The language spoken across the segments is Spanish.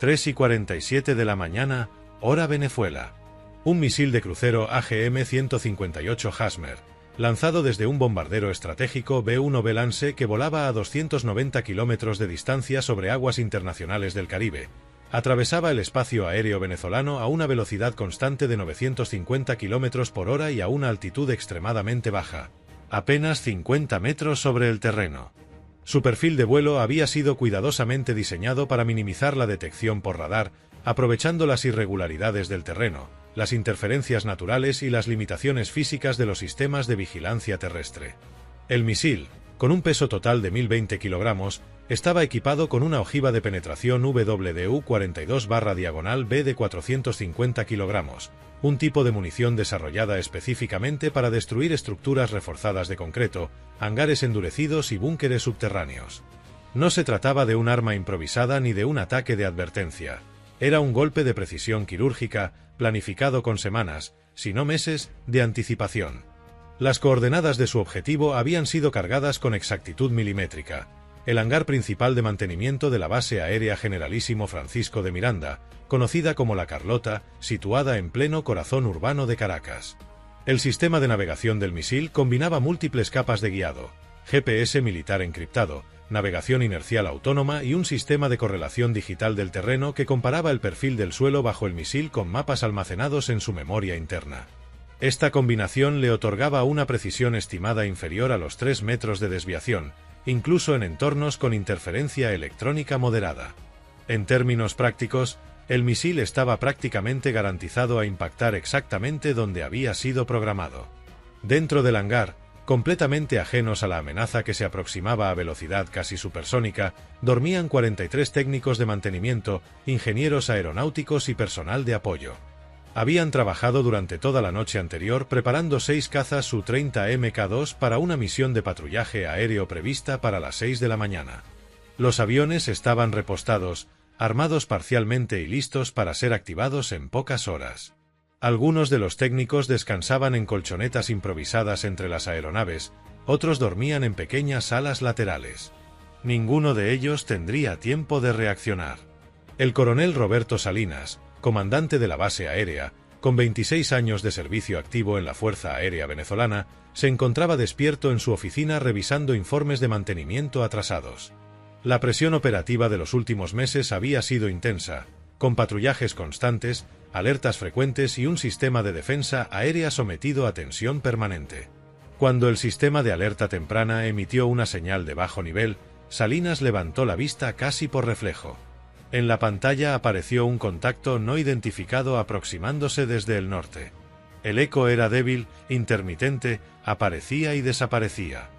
3:47 de la mañana, hora Venezuela. Un misil de crucero AGM-158 Hasmer, lanzado desde un bombardero estratégico B-1B Lance que volaba a 290 kilómetros de distancia sobre aguas internacionales del Caribe, atravesaba el espacio aéreo venezolano a una velocidad constante de 950 kilómetros por hora y a una altitud extremadamente baja, apenas 50 metros sobre el terreno. Su perfil de vuelo había sido cuidadosamente diseñado para minimizar la detección por radar, aprovechando las irregularidades del terreno, las interferencias naturales y las limitaciones físicas de los sistemas de vigilancia terrestre. El misil, con un peso total de 1020 kilogramos, estaba equipado con una ojiva de penetración WDU-42/B de 450 kilogramos, un tipo de munición desarrollada específicamente para destruir estructuras reforzadas de concreto, hangares endurecidos y búnkeres subterráneos. No se trataba de un arma improvisada ni de un ataque de advertencia. Era un golpe de precisión quirúrgica, planificado con semanas, si no meses, de anticipación. Las coordenadas de su objetivo habían sido cargadas con exactitud milimétrica. El hangar principal de mantenimiento de la Base Aérea Generalísimo Francisco de Miranda, conocida como La Carlota, situada en pleno corazón urbano de Caracas. El sistema de navegación del misil combinaba múltiples capas de guiado, GPS militar encriptado, navegación inercial autónoma y un sistema de correlación digital del terreno que comparaba el perfil del suelo bajo el misil con mapas almacenados en su memoria interna. Esta combinación le otorgaba una precisión estimada inferior a los 3 metros de desviación, incluso en entornos con interferencia electrónica moderada. En términos prácticos, el misil estaba prácticamente garantizado a impactar exactamente donde había sido programado. Dentro del hangar, completamente ajenos a la amenaza que se aproximaba a velocidad casi supersónica, dormían 43 técnicos de mantenimiento, ingenieros aeronáuticos y personal de apoyo. Habían trabajado durante toda la noche anterior preparando 6 cazas Su-30 Mk2 para una misión de patrullaje aéreo prevista para las 6 de la mañana. Los aviones estaban repostados, armados parcialmente y listos para ser activados en pocas horas. Algunos de los técnicos descansaban en colchonetas improvisadas entre las aeronaves, otros dormían en pequeñas salas laterales. Ninguno de ellos tendría tiempo de reaccionar. El coronel Roberto Salinas, comandante de la base aérea, con 26 años de servicio activo en la Fuerza Aérea Venezolana, se encontraba despierto en su oficina revisando informes de mantenimiento atrasados. La presión operativa de los últimos meses había sido intensa, con patrullajes constantes, alertas frecuentes y un sistema de defensa aérea sometido a tensión permanente. Cuando el sistema de alerta temprana emitió una señal de bajo nivel, Salinas levantó la vista casi por reflejo. En la pantalla apareció un contacto no identificado aproximándose desde el norte. El eco era débil, intermitente, aparecía y desaparecía.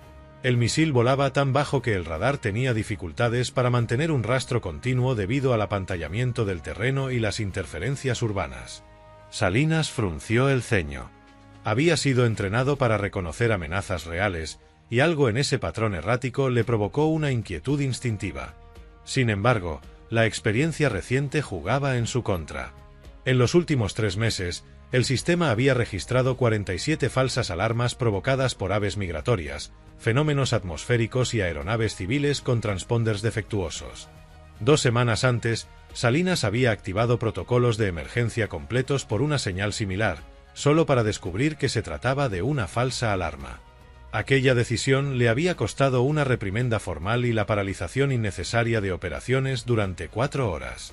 El misil volaba tan bajo que el radar tenía dificultades para mantener un rastro continuo debido al apantallamiento del terreno y las interferencias urbanas. Salinas frunció el ceño. Había sido entrenado para reconocer amenazas reales, y algo en ese patrón errático le provocó una inquietud instintiva. Sin embargo, la experiencia reciente jugaba en su contra. En los últimos 3 meses, el sistema había registrado 47 falsas alarmas provocadas por aves migratorias, fenómenos atmosféricos y aeronaves civiles con transponders defectuosos. 2 semanas antes, Salinas había activado protocolos de emergencia completos por una señal similar, solo para descubrir que se trataba de una falsa alarma. Aquella decisión le había costado una reprimenda formal y la paralización innecesaria de operaciones durante 4 horas.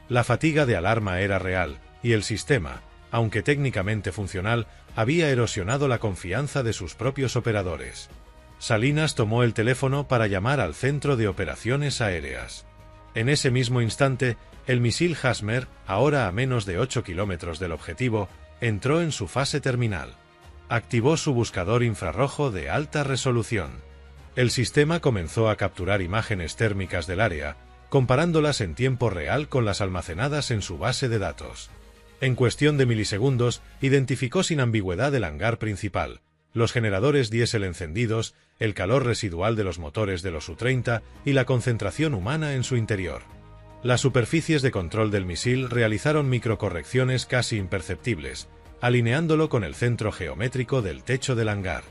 La fatiga de alarma era real, y el sistema, aunque técnicamente funcional, había erosionado la confianza de sus propios operadores. Salinas tomó el teléfono para llamar al Centro de Operaciones Aéreas. En ese mismo instante, el misil Hasmer, ahora a menos de 8 kilómetros del objetivo, entró en su fase terminal. Activó su buscador infrarrojo de alta resolución. El sistema comenzó a capturar imágenes térmicas del área, comparándolas en tiempo real con las almacenadas en su base de datos. En cuestión de milisegundos, identificó sin ambigüedad el hangar principal, los generadores diésel encendidos, el calor residual de los motores de los Su-30 y la concentración humana en su interior. Las superficies de control del misil realizaron microcorrecciones casi imperceptibles, alineándolo con el centro geométrico del techo del hangar.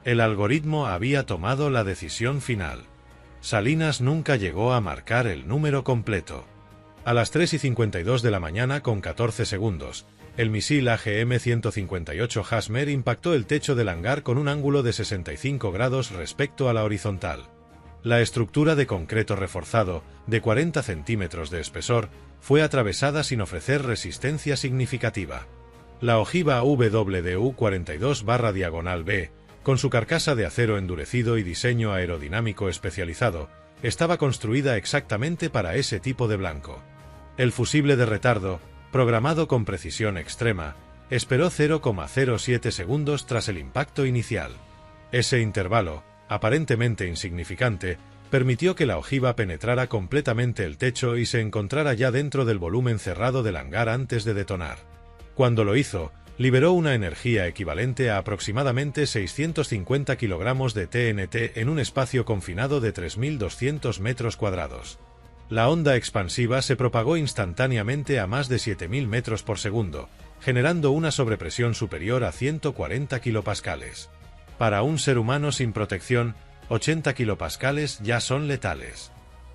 El algoritmo había tomado la decisión final. Salinas nunca llegó a marcar el número completo. A las 3:52 de la mañana con 14 segundos, el misil AGM-158 Hasmer impactó el techo del hangar con un ángulo de 65 grados respecto a la horizontal. La estructura de concreto reforzado, de 40 centímetros de espesor, fue atravesada sin ofrecer resistencia significativa. La ojiva WDU-42/B, con su carcasa de acero endurecido y diseño aerodinámico especializado, estaba construida exactamente para ese tipo de blanco. El fusible de retardo, programado con precisión extrema, esperó 0,07 segundos tras el impacto inicial. Ese intervalo, aparentemente insignificante, permitió que la ojiva penetrara completamente el techo y se encontrara ya dentro del volumen cerrado del hangar antes de detonar. Cuando lo hizo, liberó una energía equivalente a aproximadamente 650 kilogramos de TNT en un espacio confinado de 3.200 metros cuadrados. La onda expansiva se propagó instantáneamente a más de 7.000 metros por segundo, generando una sobrepresión superior a 140 kilopascales. Para un ser humano sin protección, 80 kilopascales ya son letales.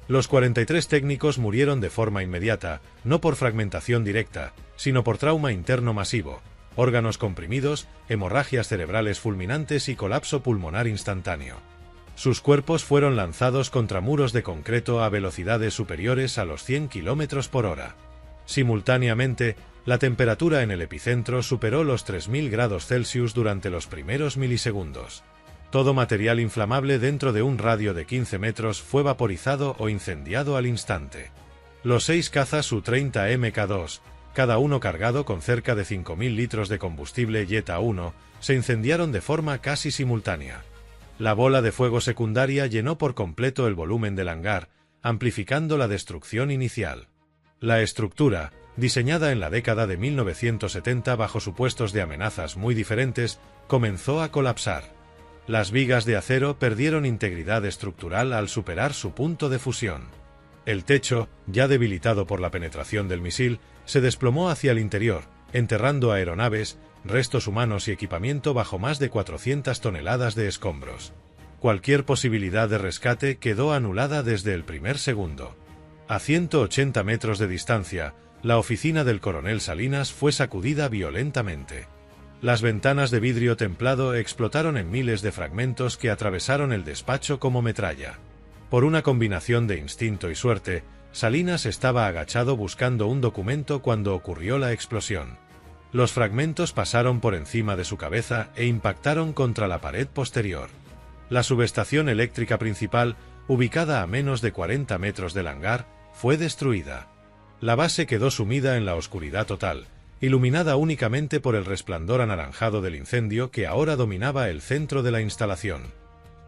Los 43 técnicos murieron de forma inmediata, no por fragmentación directa, sino por trauma interno masivo, órganos comprimidos, hemorragias cerebrales fulminantes y colapso pulmonar instantáneo. Sus cuerpos fueron lanzados contra muros de concreto a velocidades superiores a los 100 km por hora. Simultáneamente, la temperatura en el epicentro superó los 3.000 grados Celsius durante los primeros milisegundos. Todo material inflamable dentro de un radio de 15 metros fue vaporizado o incendiado al instante. Los 6 cazas Su-30 Mk2, cada uno cargado con cerca de 5.000 litros de combustible Jet A-1, se incendiaron de forma casi simultánea. La bola de fuego secundaria llenó por completo el volumen del hangar, amplificando la destrucción inicial. La estructura, diseñada en la década de 1970 bajo supuestos de amenazas muy diferentes, comenzó a colapsar. Las vigas de acero perdieron integridad estructural al superar su punto de fusión. El techo, ya debilitado por la penetración del misil, se desplomó hacia el interior, enterrando aeronaves, restos humanos y equipamiento bajo más de 400 toneladas de escombros. Cualquier posibilidad de rescate quedó anulada desde el primer segundo. A 180 metros de distancia, la oficina del coronel Salinas fue sacudida violentamente. Las ventanas de vidrio templado explotaron en miles de fragmentos que atravesaron el despacho como metralla. Por una combinación de instinto y suerte, Salinas estaba agachado buscando un documento cuando ocurrió la explosión. Los fragmentos pasaron por encima de su cabeza e impactaron contra la pared posterior. La subestación eléctrica principal, ubicada a menos de 40 metros del hangar, fue destruida. La base quedó sumida en la oscuridad total, iluminada únicamente por el resplandor anaranjado del incendio que ahora dominaba el centro de la instalación.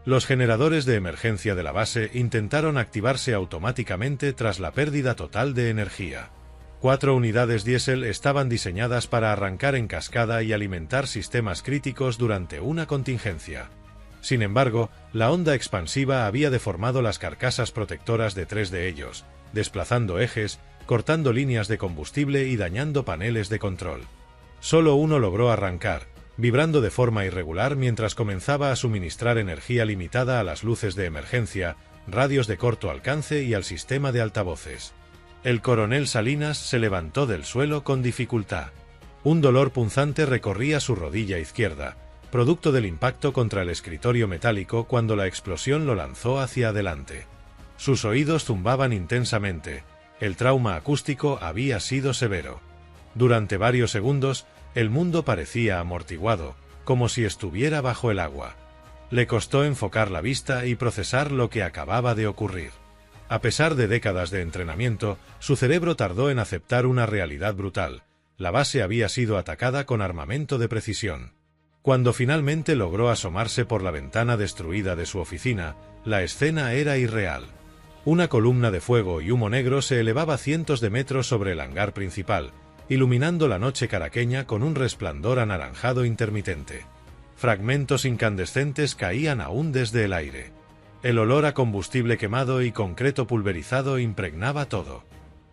Los generadores de emergencia de la base intentaron activarse automáticamente tras la pérdida total de energía. 4 unidades diésel estaban diseñadas para arrancar en cascada y alimentar sistemas críticos durante una contingencia. Sin embargo, la onda expansiva había deformado las carcasas protectoras de 3 de ellos, desplazando ejes, cortando líneas de combustible y dañando paneles de control. Solo uno logró arrancar, vibrando de forma irregular mientras comenzaba a suministrar energía limitada a las luces de emergencia, radios de corto alcance y al sistema de altavoces. El coronel Salinas se levantó del suelo con dificultad. Un dolor punzante recorría su rodilla izquierda, producto del impacto contra el escritorio metálico cuando la explosión lo lanzó hacia adelante. Sus oídos zumbaban intensamente. El trauma acústico había sido severo. Durante varios segundos, el mundo parecía amortiguado, como si estuviera bajo el agua. Le costó enfocar la vista y procesar lo que acababa de ocurrir. A pesar de décadas de entrenamiento, su cerebro tardó en aceptar una realidad brutal. La base había sido atacada con armamento de precisión. Cuando finalmente logró asomarse por la ventana destruida de su oficina, la escena era irreal. Una columna de fuego y humo negro se elevaba cientos de metros sobre el hangar principal, iluminando la noche caraqueña con un resplandor anaranjado intermitente. Fragmentos incandescentes caían aún desde el aire. El olor a combustible quemado y concreto pulverizado impregnaba todo.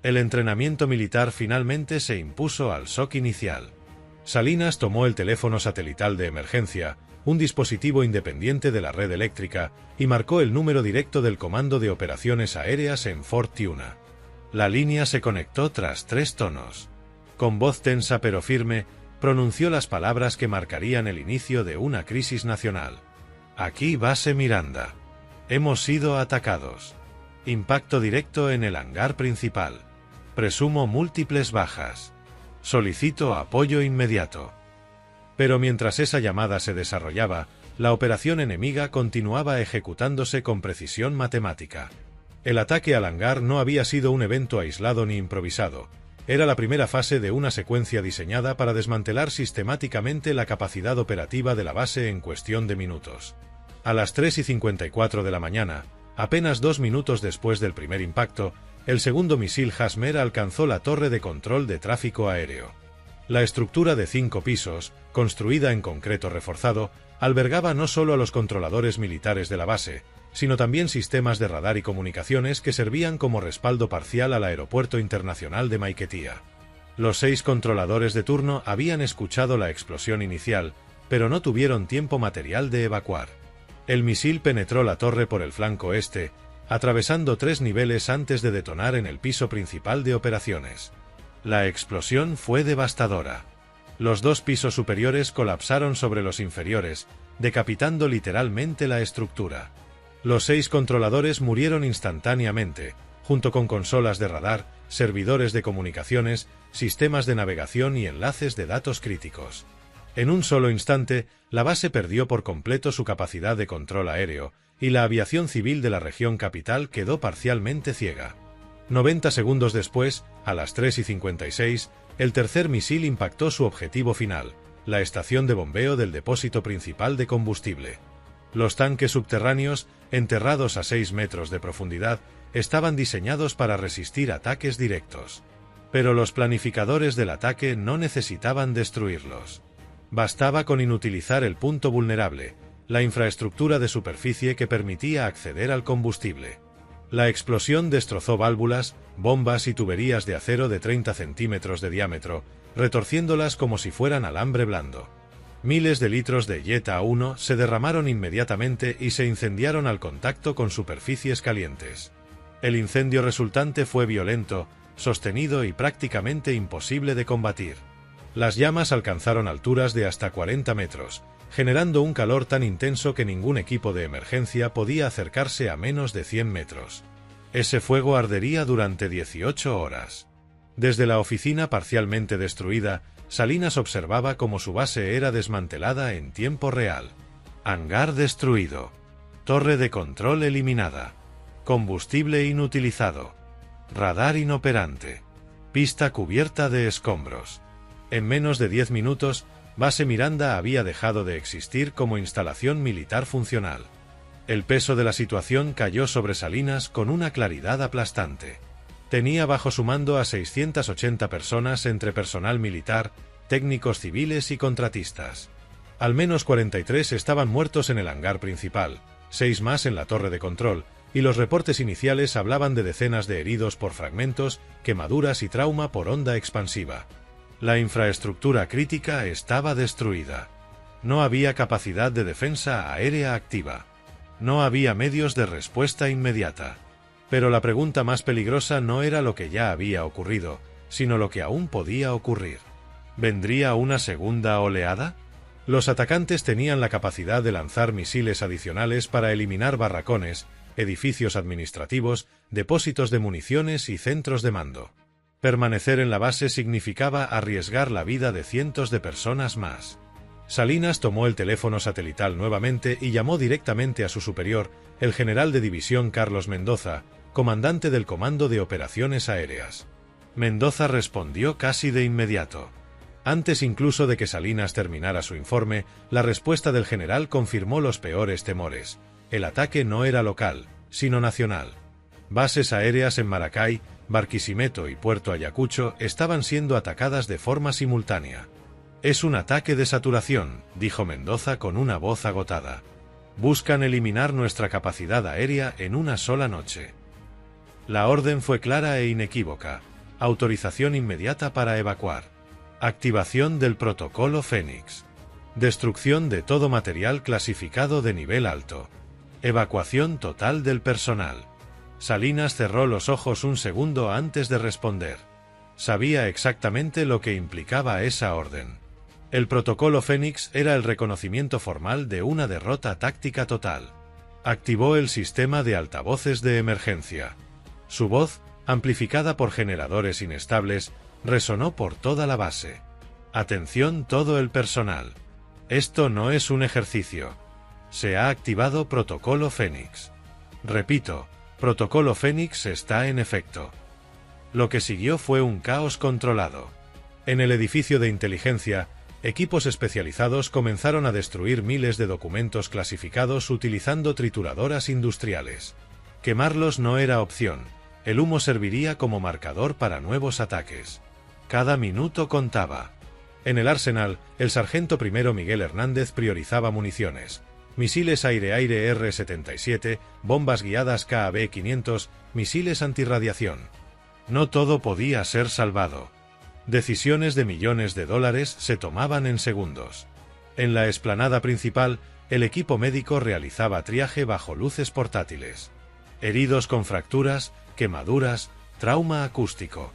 El entrenamiento militar finalmente se impuso al shock inicial. Salinas tomó el teléfono satelital de emergencia, un dispositivo independiente de la red eléctrica, y marcó el número directo del Comando de Operaciones Aéreas en Fort Tuna. La línea se conectó tras 3 tonos. Con voz tensa pero firme, pronunció las palabras que marcarían el inicio de una crisis nacional. Aquí base Miranda. Hemos sido atacados. Impacto directo en el hangar principal. Presumo múltiples bajas. Solicito apoyo inmediato. Pero mientras esa llamada se desarrollaba, la operación enemiga continuaba ejecutándose con precisión matemática. El ataque al hangar no había sido un evento aislado ni improvisado. Era la primera fase de una secuencia diseñada para desmantelar sistemáticamente la capacidad operativa de la base en cuestión de minutos. A las 3:54 de la mañana, apenas 2 minutos después del primer impacto, el segundo misil Hasmer alcanzó la torre de control de tráfico aéreo. La estructura de 5 pisos, construida en concreto reforzado, albergaba no solo a los controladores militares de la base, sino también sistemas de radar y comunicaciones que servían como respaldo parcial al aeropuerto internacional de Maiquetía. Los 6 controladores de turno habían escuchado la explosión inicial, pero no tuvieron tiempo material de evacuar. El misil penetró la torre por el flanco este, atravesando 3 niveles antes de detonar en el piso principal de operaciones. La explosión fue devastadora. Los 2 pisos superiores colapsaron sobre los inferiores, decapitando literalmente la estructura. Los 6 controladores murieron instantáneamente, junto con consolas de radar, servidores de comunicaciones, sistemas de navegación y enlaces de datos críticos. En un solo instante, la base perdió por completo su capacidad de control aéreo, y la aviación civil de la región capital quedó parcialmente ciega. 90 segundos después, a las 3:56, el tercer misil impactó su objetivo final, la estación de bombeo del depósito principal de combustible. Los tanques subterráneos, enterrados a 6 metros de profundidad, estaban diseñados para resistir ataques directos. Pero los planificadores del ataque no necesitaban destruirlos. Bastaba con inutilizar el punto vulnerable, la infraestructura de superficie que permitía acceder al combustible. La explosión destrozó válvulas, bombas y tuberías de acero de 30 centímetros de diámetro, retorciéndolas como si fueran alambre blando. Miles de litros de Yeta 1 se derramaron inmediatamente y se incendiaron al contacto con superficies calientes. El incendio resultante fue violento, sostenido y prácticamente imposible de combatir. Las llamas alcanzaron alturas de hasta 40 metros, generando un calor tan intenso que ningún equipo de emergencia podía acercarse a menos de 100 metros. Ese fuego ardería durante 18 horas. Desde la oficina parcialmente destruida, Salinas observaba cómo su base era desmantelada en tiempo real. Hangar destruido. Torre de control eliminada. Combustible inutilizado. Radar inoperante. Pista cubierta de escombros. En menos de 10 minutos, Base Miranda había dejado de existir como instalación militar funcional. El peso de la situación cayó sobre Salinas con una claridad aplastante. Tenía bajo su mando a 680 personas entre personal militar, técnicos civiles y contratistas. Al menos 43 estaban muertos en el hangar principal, 6 más en la torre de control, y los reportes iniciales hablaban de decenas de heridos por fragmentos, quemaduras y trauma por onda expansiva. La infraestructura crítica estaba destruida. No había capacidad de defensa aérea activa. No había medios de respuesta inmediata. Pero la pregunta más peligrosa no era lo que ya había ocurrido, sino lo que aún podía ocurrir. ¿Vendría una segunda oleada? Los atacantes tenían la capacidad de lanzar misiles adicionales para eliminar barracones, edificios administrativos, depósitos de municiones y centros de mando. Permanecer en la base significaba arriesgar la vida de cientos de personas más. Salinas tomó el teléfono satelital nuevamente y llamó directamente a su superior, el general de división Carlos Mendoza, comandante del Comando de Operaciones Aéreas. Mendoza respondió casi de inmediato. Antes incluso de que Salinas terminara su informe, la respuesta del general confirmó los peores temores. El ataque no era local, sino nacional. Bases aéreas en Maracay, Barquisimeto y Puerto Ayacucho estaban siendo atacadas de forma simultánea. «Es un ataque de saturación», dijo Mendoza con una voz agotada. «Buscan eliminar nuestra capacidad aérea en una sola noche». La orden fue clara e inequívoca. Autorización inmediata para evacuar. Activación del protocolo Fénix. Destrucción de todo material clasificado de nivel alto. Evacuación total del personal. Salinas cerró los ojos un segundo antes de responder. Sabía exactamente lo que implicaba esa orden. El protocolo Fénix era el reconocimiento formal de una derrota táctica total. Activó el sistema de altavoces de emergencia. Su voz, amplificada por generadores inestables, resonó por toda la base. Atención todo el personal. Esto no es un ejercicio. Se ha activado protocolo Fénix. Repito, protocolo Fénix está en efecto. Lo que siguió fue un caos controlado. En el edificio de inteligencia, equipos especializados comenzaron a destruir miles de documentos clasificados utilizando trituradoras industriales. Quemarlos no era opción. El humo serviría como marcador para nuevos ataques. Cada minuto contaba. En el arsenal, el sargento primero Miguel Hernández priorizaba municiones. Misiles aire-aire R-77, bombas guiadas KAB-500, misiles antirradiación. No todo podía ser salvado. Decisiones de millones de dólares se tomaban en segundos. En la explanada principal, el equipo médico realizaba triaje bajo luces portátiles. Heridos con fracturas, quemaduras, trauma acústico.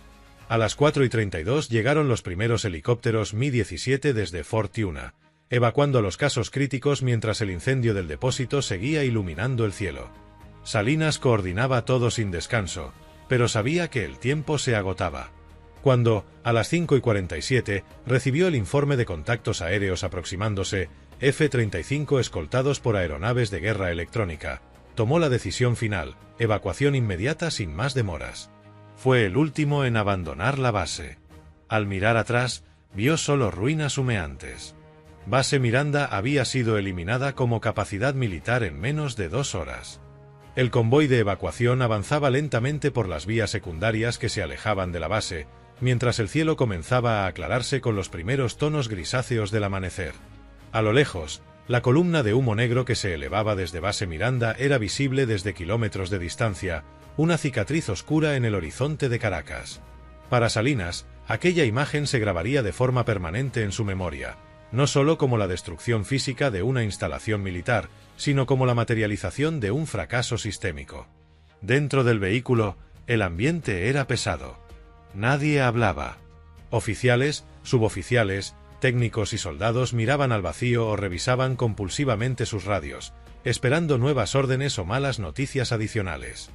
A las 4:32 llegaron los primeros helicópteros Mi-17 desde Fort Yuma, evacuando los casos críticos mientras el incendio del depósito seguía iluminando el cielo. Salinas coordinaba todo sin descanso, pero sabía que el tiempo se agotaba. Cuando, a las 5:47, recibió el informe de contactos aéreos aproximándose, F-35 escoltados por aeronaves de guerra electrónica, tomó la decisión final, evacuación inmediata sin más demoras. Fue el último en abandonar la base. Al mirar atrás, vio solo ruinas humeantes. Base Miranda había sido eliminada como capacidad militar en menos de 2 horas. El convoy de evacuación avanzaba lentamente por las vías secundarias que se alejaban de la base, mientras el cielo comenzaba a aclararse con los primeros tonos grisáceos del amanecer. A lo lejos, la columna de humo negro que se elevaba desde Base Miranda era visible desde kilómetros de distancia, una cicatriz oscura en el horizonte de Caracas. Para Salinas, aquella imagen se grabaría de forma permanente en su memoria, no solo como la destrucción física de una instalación militar, sino como la materialización de un fracaso sistémico. Dentro del vehículo, el ambiente era pesado. Nadie hablaba. Oficiales, suboficiales, técnicos y soldados miraban al vacío o revisaban compulsivamente sus radios, esperando nuevas órdenes o malas noticias adicionales.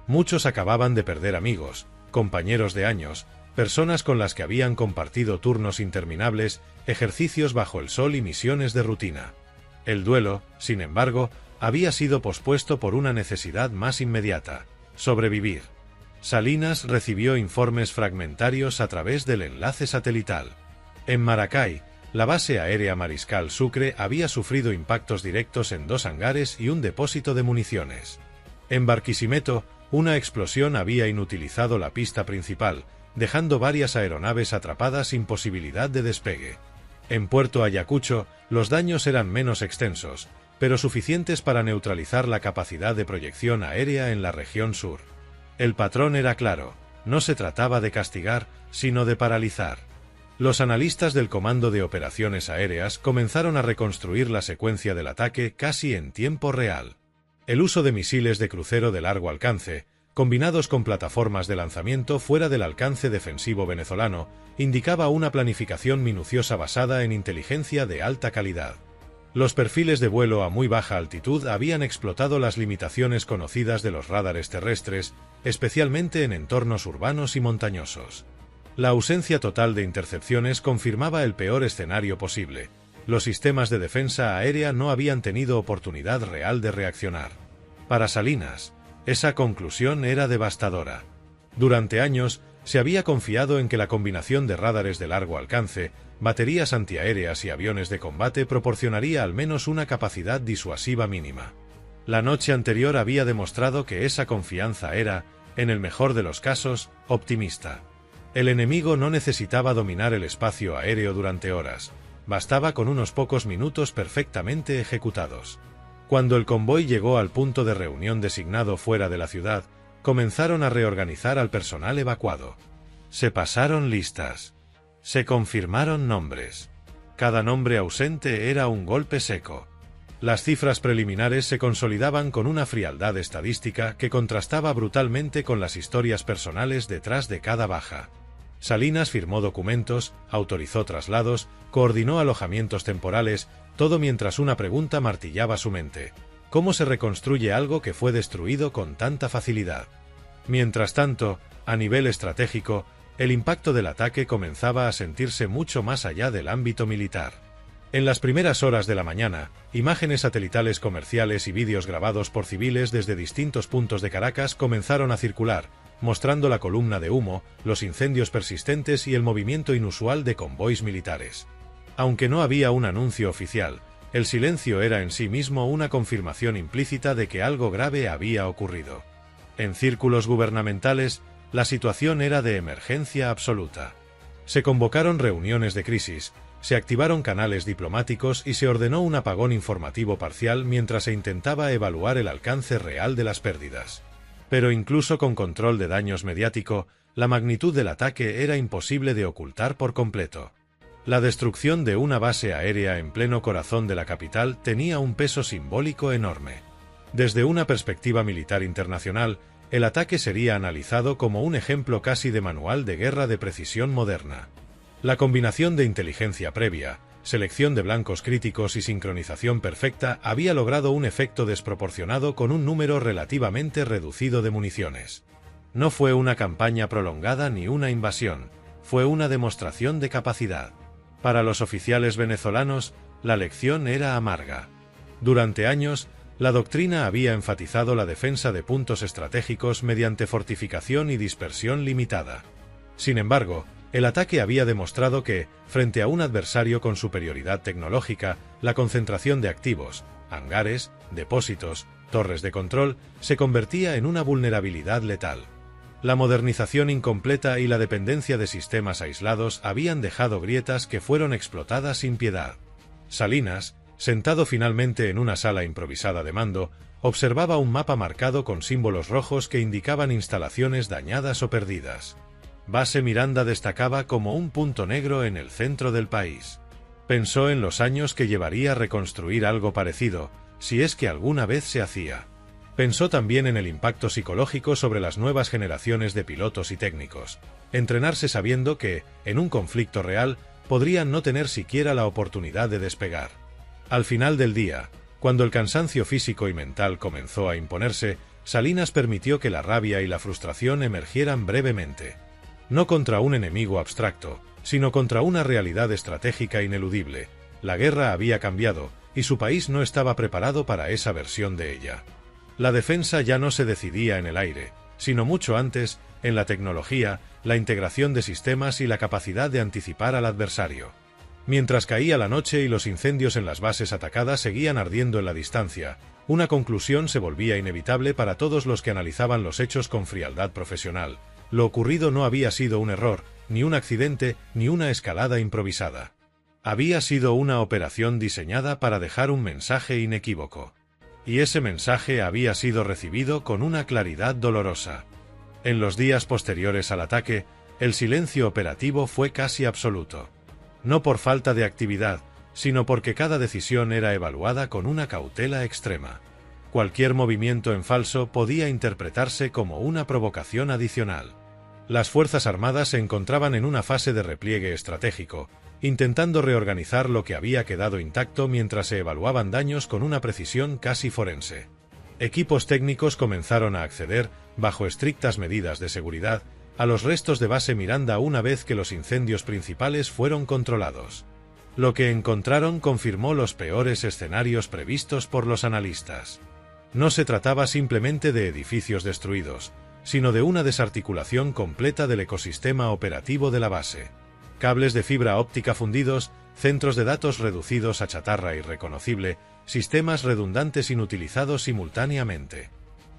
Muchos acababan de perder amigos, compañeros de años, personas con las que habían compartido turnos interminables, ejercicios bajo el sol y misiones de rutina. El duelo, sin embargo, había sido pospuesto por una necesidad más inmediata: sobrevivir. Salinas recibió informes fragmentarios a través del enlace satelital. En Maracay, la base aérea Mariscal Sucre había sufrido impactos directos en 2 hangares y un depósito de municiones. En Barquisimeto, una explosión había inutilizado la pista principal, dejando varias aeronaves atrapadas sin posibilidad de despegue. En Puerto Ayacucho, los daños eran menos extensos, pero suficientes para neutralizar la capacidad de proyección aérea en la región sur. El patrón era claro: no se trataba de castigar, sino de paralizar. Los analistas del Comando de Operaciones Aéreas comenzaron a reconstruir la secuencia del ataque casi en tiempo real. El uso de misiles de crucero de largo alcance, combinados con plataformas de lanzamiento fuera del alcance defensivo venezolano, indicaba una planificación minuciosa basada en inteligencia de alta calidad. Los perfiles de vuelo a muy baja altitud habían explotado las limitaciones conocidas de los radares terrestres, especialmente en entornos urbanos y montañosos. La ausencia total de intercepciones confirmaba el peor escenario posible. Los sistemas de defensa aérea no habían tenido oportunidad real de reaccionar. Para Salinas, esa conclusión era devastadora. Durante años, se había confiado en que la combinación de radares de largo alcance, baterías antiaéreas y aviones de combate proporcionaría al menos una capacidad disuasiva mínima. La noche anterior había demostrado que esa confianza era, en el mejor de los casos, optimista. El enemigo no necesitaba dominar el espacio aéreo durante horas, bastaba con unos pocos minutos perfectamente ejecutados. Cuando el convoy llegó al punto de reunión designado fuera de la ciudad, comenzaron a reorganizar al personal evacuado. Se pasaron listas. Se confirmaron nombres. Cada nombre ausente era un golpe seco. Las cifras preliminares se consolidaban con una frialdad estadística que contrastaba brutalmente con las historias personales detrás de cada baja. Salinas firmó documentos, autorizó traslados, coordinó alojamientos temporales, todo mientras una pregunta martillaba su mente: ¿cómo se reconstruye algo que fue destruido con tanta facilidad? Mientras tanto, a nivel estratégico, el impacto del ataque comenzaba a sentirse mucho más allá del ámbito militar. En las primeras horas de la mañana, imágenes satelitales comerciales y vídeos grabados por civiles desde distintos puntos de Caracas comenzaron a circular, mostrando la columna de humo, los incendios persistentes y el movimiento inusual de convoys militares. Aunque no había un anuncio oficial, el silencio era en sí mismo una confirmación implícita de que algo grave había ocurrido. En círculos gubernamentales, la situación era de emergencia absoluta. Se convocaron reuniones de crisis, se activaron canales diplomáticos y se ordenó un apagón informativo parcial mientras se intentaba evaluar el alcance real de las pérdidas. Pero incluso con control de daños mediático, la magnitud del ataque era imposible de ocultar por completo. La destrucción de una base aérea en pleno corazón de la capital tenía un peso simbólico enorme. Desde una perspectiva militar internacional, el ataque sería analizado como un ejemplo casi de manual de guerra de precisión moderna. La combinación de inteligencia previa, selección de blancos críticos y sincronización perfecta había logrado un efecto desproporcionado con un número relativamente reducido de municiones. No fue una campaña prolongada ni una invasión, fue una demostración de capacidad. Para los oficiales venezolanos, la lección era amarga. Durante años, la doctrina había enfatizado la defensa de puntos estratégicos mediante fortificación y dispersión limitada. Sin embargo, el ataque había demostrado que, frente a un adversario con superioridad tecnológica, la concentración de activos, hangares, depósitos, torres de control, se convertía en una vulnerabilidad letal. La modernización incompleta y la dependencia de sistemas aislados habían dejado grietas que fueron explotadas sin piedad. Salinas, sentado finalmente en una sala improvisada de mando, observaba un mapa marcado con símbolos rojos que indicaban instalaciones dañadas o perdidas. Base Miranda destacaba como un punto negro en el centro del país. Pensó en los años que llevaría reconstruir algo parecido, si es que alguna vez se hacía. Pensó también en el impacto psicológico sobre las nuevas generaciones de pilotos y técnicos. Entrenarse sabiendo que, en un conflicto real, podrían no tener siquiera la oportunidad de despegar. Al final del día, cuando el cansancio físico y mental comenzó a imponerse, Salinas permitió que la rabia y la frustración emergieran brevemente. No contra un enemigo abstracto, sino contra una realidad estratégica ineludible. La guerra había cambiado, y su país no estaba preparado para esa versión de ella. La defensa ya no se decidía en el aire, sino mucho antes, en la tecnología, la integración de sistemas y la capacidad de anticipar al adversario. Mientras caía la noche y los incendios en las bases atacadas seguían ardiendo en la distancia, una conclusión se volvía inevitable para todos los que analizaban los hechos con frialdad profesional. Lo ocurrido no había sido un error, ni un accidente, ni una escalada improvisada. Había sido una operación diseñada para dejar un mensaje inequívoco. Y ese mensaje había sido recibido con una claridad dolorosa. En los días posteriores al ataque, el silencio operativo fue casi absoluto. No por falta de actividad, sino porque cada decisión era evaluada con una cautela extrema. Cualquier movimiento en falso podía interpretarse como una provocación adicional. Las Fuerzas Armadas se encontraban en una fase de repliegue estratégico, intentando reorganizar lo que había quedado intacto mientras se evaluaban daños con una precisión casi forense. Equipos técnicos comenzaron a acceder, bajo estrictas medidas de seguridad, a los restos de Base Miranda una vez que los incendios principales fueron controlados. Lo que encontraron confirmó los peores escenarios previstos por los analistas. No se trataba simplemente de edificios destruidos, sino de una desarticulación completa del ecosistema operativo de la base. Cables de fibra óptica fundidos, centros de datos reducidos a chatarra irreconocible, sistemas redundantes inutilizados simultáneamente.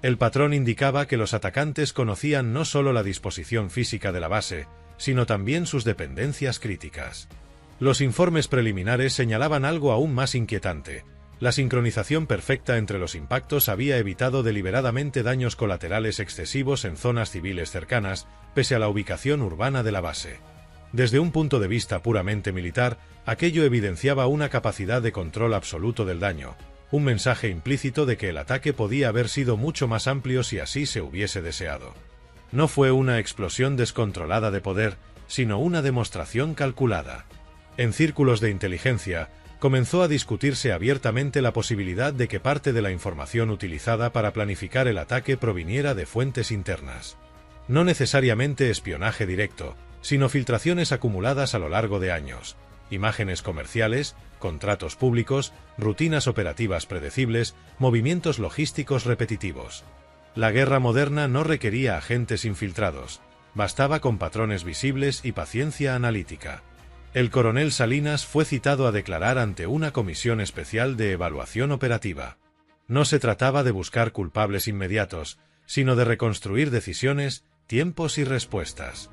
El patrón indicaba que los atacantes conocían no solo la disposición física de la base, sino también sus dependencias críticas. Los informes preliminares señalaban algo aún más inquietante. La sincronización perfecta entre los impactos había evitado deliberadamente daños colaterales excesivos en zonas civiles cercanas, pese a la ubicación urbana de la base. Desde un punto de vista puramente militar, aquello evidenciaba una capacidad de control absoluto del daño, un mensaje implícito de que el ataque podía haber sido mucho más amplio si así se hubiese deseado. No fue una explosión descontrolada de poder, sino una demostración calculada. En círculos de inteligencia, comenzó a discutirse abiertamente la posibilidad de que parte de la información utilizada para planificar el ataque proviniera de fuentes internas. No necesariamente espionaje directo, sino filtraciones acumuladas a lo largo de años, imágenes comerciales, contratos públicos, rutinas operativas predecibles, movimientos logísticos repetitivos. La guerra moderna no requería agentes infiltrados, bastaba con patrones visibles y paciencia analítica. El coronel Salinas fue citado a declarar ante una comisión especial de evaluación operativa. No se trataba de buscar culpables inmediatos, sino de reconstruir decisiones, tiempos y respuestas.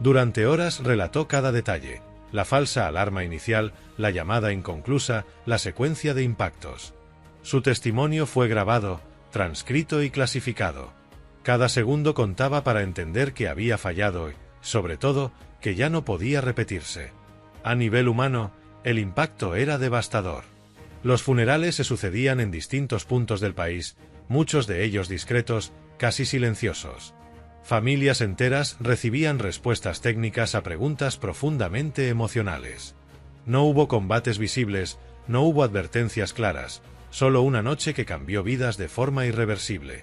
Durante horas relató cada detalle: la falsa alarma inicial, la llamada inconclusa, la secuencia de impactos. Su testimonio fue grabado, transcrito y clasificado. Cada segundo contaba para entender que había fallado y, sobre todo, que ya no podía repetirse. A nivel humano, el impacto era devastador. Los funerales se sucedían en distintos puntos del país, muchos de ellos discretos, casi silenciosos. Familias enteras recibían respuestas técnicas a preguntas profundamente emocionales. No hubo combates visibles, no hubo advertencias claras, solo una noche que cambió vidas de forma irreversible.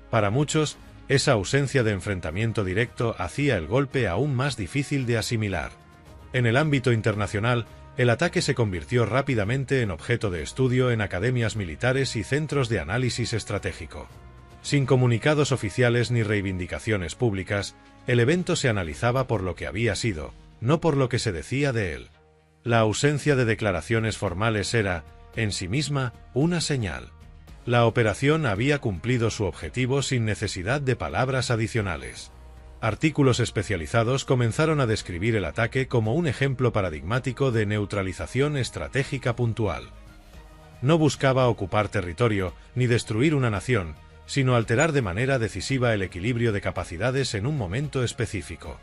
Para muchos, esa ausencia de enfrentamiento directo hacía el golpe aún más difícil de asimilar. En el ámbito internacional, el ataque se convirtió rápidamente en objeto de estudio en academias militares y centros de análisis estratégico. Sin comunicados oficiales ni reivindicaciones públicas, el evento se analizaba por lo que había sido, no por lo que se decía de él. La ausencia de declaraciones formales era, en sí misma, una señal. La operación había cumplido su objetivo sin necesidad de palabras adicionales. Artículos especializados comenzaron a describir el ataque como un ejemplo paradigmático de neutralización estratégica puntual. No buscaba ocupar territorio, ni destruir una nación, sino alterar de manera decisiva el equilibrio de capacidades en un momento específico.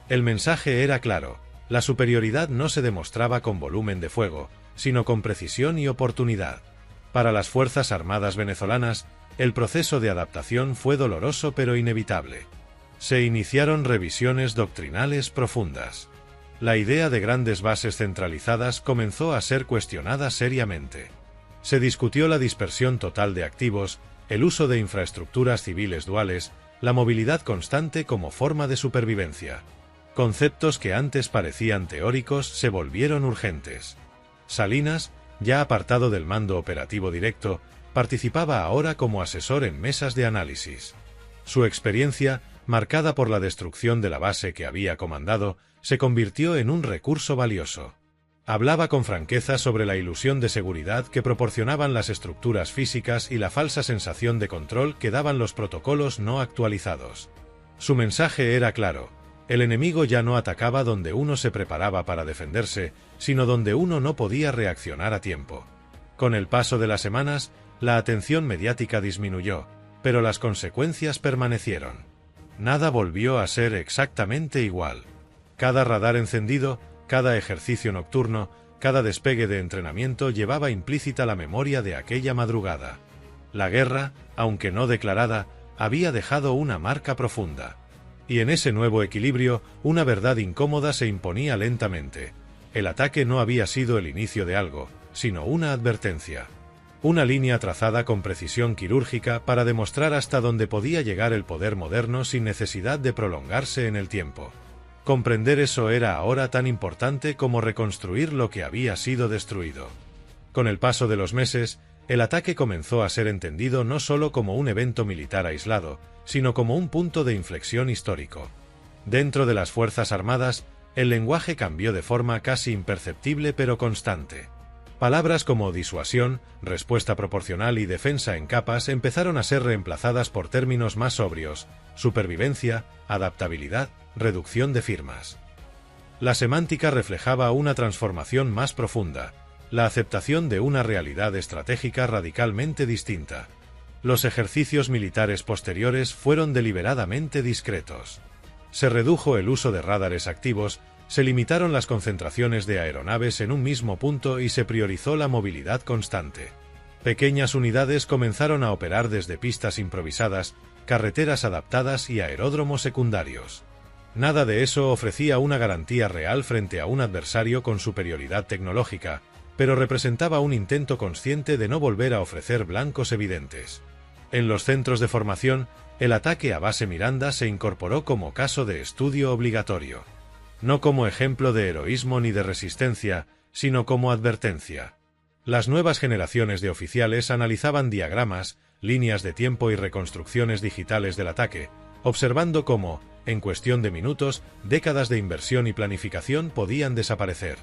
El mensaje era claro: la superioridad no se demostraba con volumen de fuego, sino con precisión y oportunidad. Para las Fuerzas Armadas venezolanas, el proceso de adaptación fue doloroso pero inevitable. Se iniciaron revisiones doctrinales profundas. La idea de grandes bases centralizadas comenzó a ser cuestionada seriamente. Se discutió la dispersión total de activos, el uso de infraestructuras civiles duales, la movilidad constante como forma de supervivencia. Conceptos que antes parecían teóricos se volvieron urgentes. Salinas, ya apartado del mando operativo directo, participaba ahora como asesor en mesas de análisis. Su experiencia, marcada por la destrucción de la base que había comandado, se convirtió en un recurso valioso. Hablaba con franqueza sobre la ilusión de seguridad que proporcionaban las estructuras físicas y la falsa sensación de control que daban los protocolos no actualizados. Su mensaje era claro: el enemigo ya no atacaba donde uno se preparaba para defenderse, sino donde uno no podía reaccionar a tiempo. Con el paso de las semanas, la atención mediática disminuyó, pero las consecuencias permanecieron. Nada volvió a ser exactamente igual. Cada radar encendido, cada ejercicio nocturno, cada despegue de entrenamiento llevaba implícita la memoria de aquella madrugada. La guerra, aunque no declarada, había dejado una marca profunda. Y en ese nuevo equilibrio, una verdad incómoda se imponía lentamente. El ataque no había sido el inicio de algo, sino una advertencia. Una línea trazada con precisión quirúrgica para demostrar hasta dónde podía llegar el poder moderno sin necesidad de prolongarse en el tiempo. Comprender eso era ahora tan importante como reconstruir lo que había sido destruido. Con el paso de los meses, el ataque comenzó a ser entendido no solo como un evento militar aislado, sino como un punto de inflexión histórico. Dentro de las Fuerzas Armadas, el lenguaje cambió de forma casi imperceptible pero constante. Palabras como disuasión, respuesta proporcional y defensa en capas empezaron a ser reemplazadas por términos más sobrios: supervivencia, adaptabilidad, reducción de firmas. La semántica reflejaba una transformación más profunda, la aceptación de una realidad estratégica radicalmente distinta. Los ejercicios militares posteriores fueron deliberadamente discretos. Se redujo el uso de radares activos, se limitaron las concentraciones de aeronaves en un mismo punto y se priorizó la movilidad constante. Pequeñas unidades comenzaron a operar desde pistas improvisadas, carreteras adaptadas y aeródromos secundarios. Nada de eso ofrecía una garantía real frente a un adversario con superioridad tecnológica, pero representaba un intento consciente de no volver a ofrecer blancos evidentes. En los centros de formación, el ataque a base Miranda se incorporó como caso de estudio obligatorio. No como ejemplo de heroísmo ni de resistencia, sino como advertencia. Las nuevas generaciones de oficiales analizaban diagramas, líneas de tiempo y reconstrucciones digitales del ataque, observando cómo, en cuestión de minutos, décadas de inversión y planificación podían desaparecer.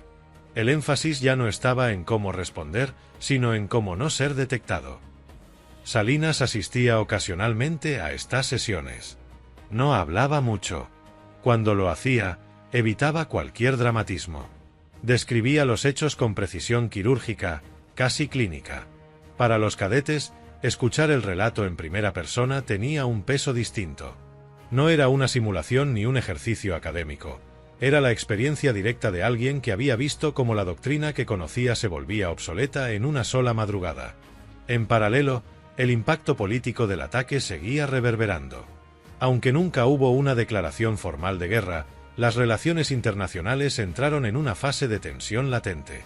El énfasis ya no estaba en cómo responder, sino en cómo no ser detectado. Salinas asistía ocasionalmente a estas sesiones. No hablaba mucho. Cuando lo hacía, evitaba cualquier dramatismo. Describía los hechos con precisión quirúrgica, casi clínica. Para los cadetes, escuchar el relato en primera persona tenía un peso distinto. No era una simulación ni un ejercicio académico. Era la experiencia directa de alguien que había visto cómo la doctrina que conocía se volvía obsoleta en una sola madrugada. En paralelo, el impacto político del ataque seguía reverberando. Aunque nunca hubo una declaración formal de guerra, las relaciones internacionales entraron en una fase de tensión latente.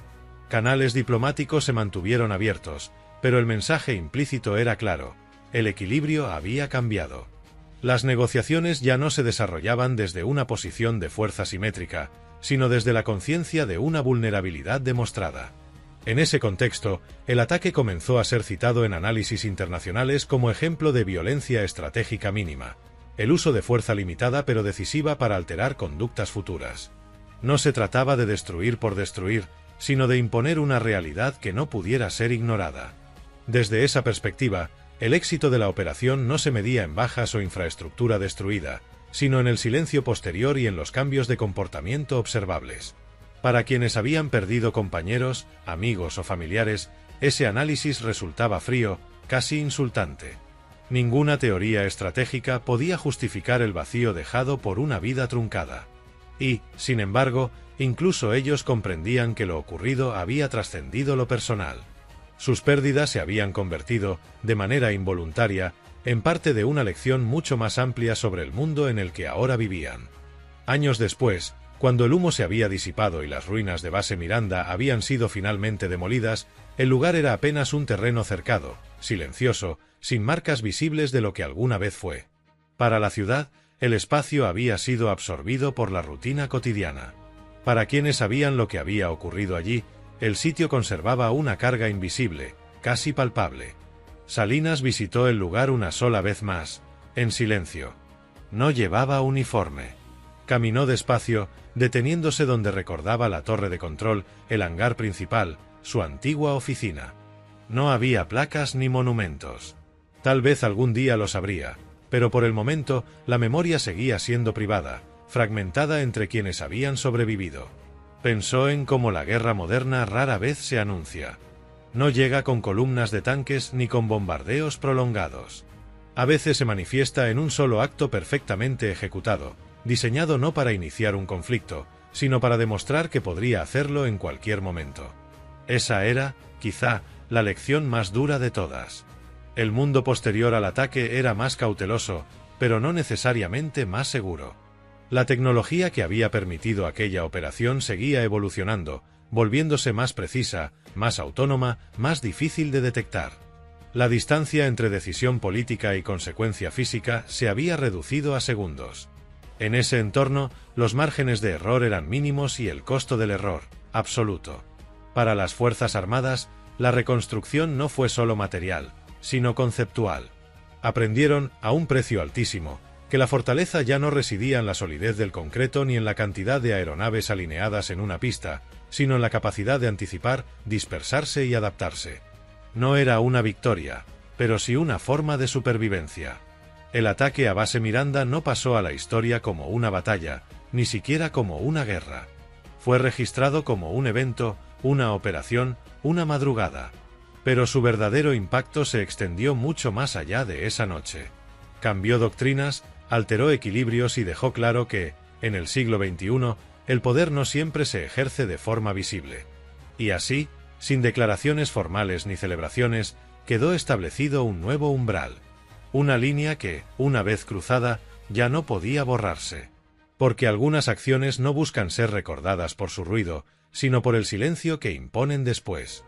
Canales diplomáticos se mantuvieron abiertos, pero el mensaje implícito era claro: el equilibrio había cambiado. Las negociaciones ya no se desarrollaban desde una posición de fuerza simétrica, sino desde la conciencia de una vulnerabilidad demostrada. En ese contexto, el ataque comenzó a ser citado en análisis internacionales como ejemplo de violencia estratégica mínima, el uso de fuerza limitada pero decisiva para alterar conductas futuras. No se trataba de destruir por destruir, sino de imponer una realidad que no pudiera ser ignorada. Desde esa perspectiva, el éxito de la operación no se medía en bajas o infraestructura destruida, sino en el silencio posterior y en los cambios de comportamiento observables. Para quienes habían perdido compañeros, amigos o familiares, ese análisis resultaba frío, casi insultante. Ninguna teoría estratégica podía justificar el vacío dejado por una vida truncada. Y, sin embargo, incluso ellos comprendían que lo ocurrido había trascendido lo personal. Sus pérdidas se habían convertido, de manera involuntaria, en parte de una lección mucho más amplia sobre el mundo en el que ahora vivían. Años después, cuando el humo se había disipado y las ruinas de base Miranda habían sido finalmente demolidas, el lugar era apenas un terreno cercado, silencioso, sin marcas visibles de lo que alguna vez fue. Para la ciudad, el espacio había sido absorbido por la rutina cotidiana. Para quienes sabían lo que había ocurrido allí, el sitio conservaba una carga invisible, casi palpable. Salinas visitó el lugar una sola vez más, en silencio. No llevaba uniforme. Caminó despacio, deteniéndose donde recordaba la torre de control, el hangar principal, su antigua oficina. No había placas ni monumentos. Tal vez algún día los habría, pero por el momento la memoria seguía siendo privada, fragmentada entre quienes habían sobrevivido. Pensó en cómo la guerra moderna rara vez se anuncia. No llega con columnas de tanques ni con bombardeos prolongados. A veces se manifiesta en un solo acto perfectamente ejecutado, diseñado no para iniciar un conflicto, sino para demostrar que podría hacerlo en cualquier momento. Esa era, quizá, la lección más dura de todas. El mundo posterior al ataque era más cauteloso, pero no necesariamente más seguro. La tecnología que había permitido aquella operación seguía evolucionando, volviéndose más precisa, más autónoma, más difícil de detectar. La distancia entre decisión política y consecuencia física se había reducido a segundos. En ese entorno, los márgenes de error eran mínimos y el costo del error, absoluto. Para las Fuerzas Armadas, la reconstrucción no fue solo material, sino conceptual. Aprendieron, a un precio altísimo, que la fortaleza ya no residía en la solidez del concreto ni en la cantidad de aeronaves alineadas en una pista, sino en la capacidad de anticipar, dispersarse y adaptarse. No era una victoria, pero sí una forma de supervivencia. El ataque a base Miranda no pasó a la historia como una batalla, ni siquiera como una guerra. Fue registrado como un evento, una operación, una madrugada. Pero su verdadero impacto se extendió mucho más allá de esa noche. Cambió doctrinas, alteró equilibrios y dejó claro que, en el siglo XXI, el poder no siempre se ejerce de forma visible. Y así, sin declaraciones formales ni celebraciones, quedó establecido un nuevo umbral, una línea que, una vez cruzada, ya no podía borrarse. Porque algunas acciones no buscan ser recordadas por su ruido, sino por el silencio que imponen después.